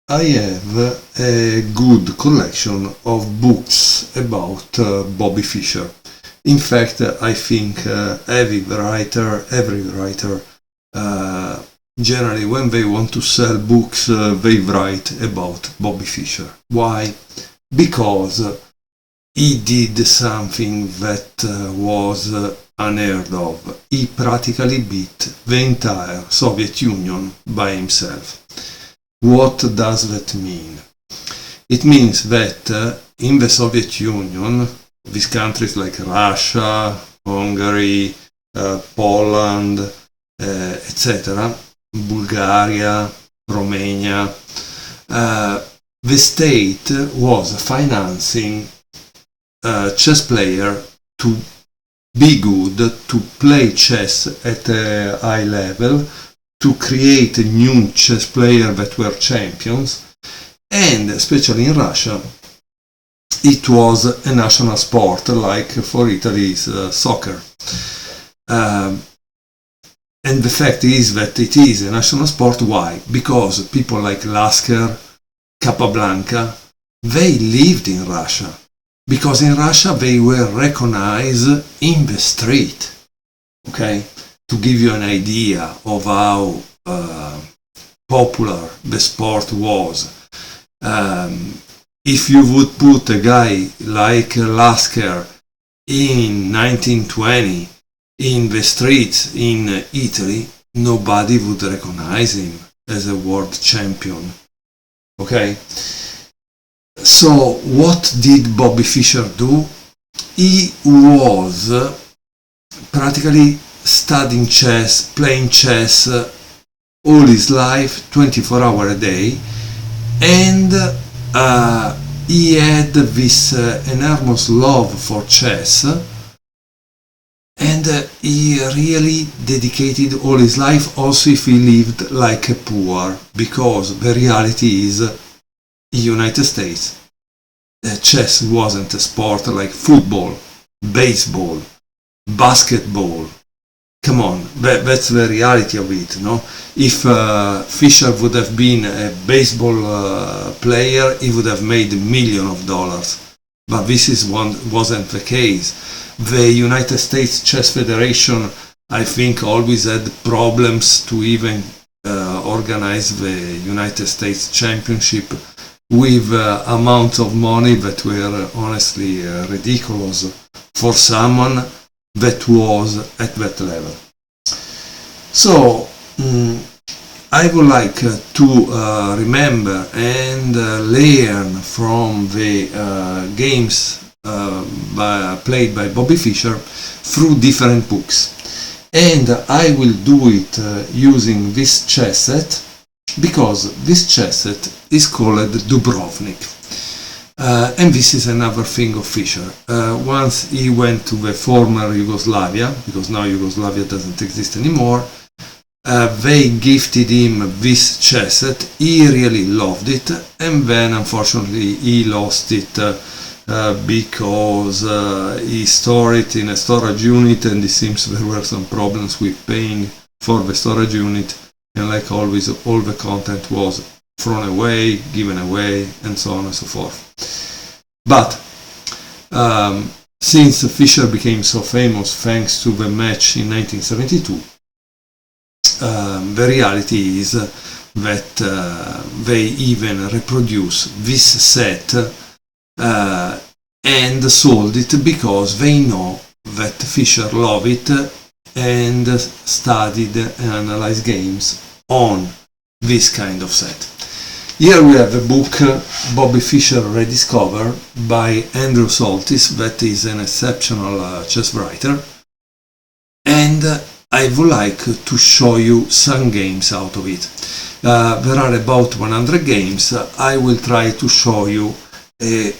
I have a good collection of books about Bobby Fischer. In fact, I think every writer, generally when they want to sell books, they write about Bobby Fischer. Why? Because he did something that was unheard of. He practically beat the entire Soviet Union by himself. What does that mean? It means that in the Soviet Union, these countries like Russia, Hungary, Poland, etc., Bulgaria, Romania, the state was financing chess player to be good, to play chess at a high level, to create a new chess player that were champions, and especially in Russia, it was a national sport, like for Italy is soccer. And the fact is that it is a national sport. Why? Because people like Lasker, Capablanca, they lived in Russia. Because in Russia they were recognized in the street. Okay? To give you an idea of how popular the sport was. If you would put a guy like Lasker in 1920 in the streets in Italy, nobody would recognize him as a world champion. Okay? So what did Bobby Fischer do? He was practically studying chess, playing chess all his life, 24 hours a day, and he had this enormous love for chess, and he really dedicated all his life, also if he lived like a poor, because the reality is in the United States chess wasn't a sport like football, baseball, basketball. Come on, that's the reality of it, no? If Fischer would have been a baseball player, he would have made $millions of dollars. But this wasn't the case. The United States Chess Federation, I think, always had problems to even organize the United States Championship with amounts of money that were honestly ridiculous for someone that was at that level. So I would like to remember and learn from the games played by Bobby Fischer through different books, and I will do it using this chess set, because this chess set is called Dubrovnik. And this is another thing of Fischer. Once he went to the former Yugoslavia, because now Yugoslavia doesn't exist anymore, they gifted him this chess set. He really loved it, and then unfortunately he lost it because he stored it in a storage unit, and it seems there were some problems with paying for the storage unit, and like always all the content was thrown away, given away, and so on and so forth. But since Fischer became so famous thanks to the match in 1972, the reality is that they even reproduce this set and sold it because they know that Fischer loved it and studied and analyzed games on this kind of set. Here we have a book, Bobby Fischer Rediscovered, by Andrew Soltis, that is an exceptional chess writer, and I would like to show you some games out of it. There are about 100 games. I will try to show you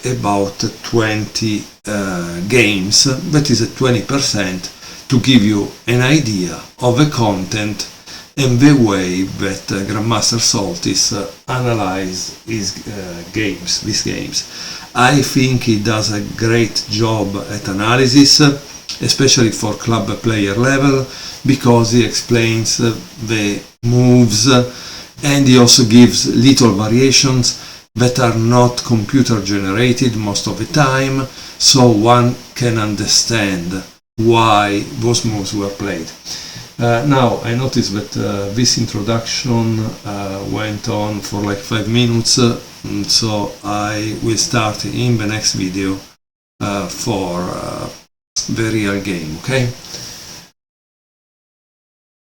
about 20 games, that is a 20%, to give you an idea of the content and the way that Grandmaster Soltis analyzes these games. I think he does a great job at analysis, especially for club player level, because he explains the moves and he also gives little variations that are not computer generated most of the time, so one can understand why those moves were played. Now I noticed that this introduction went on for like 5 minutes, so I will start in the next video for the real game, okay?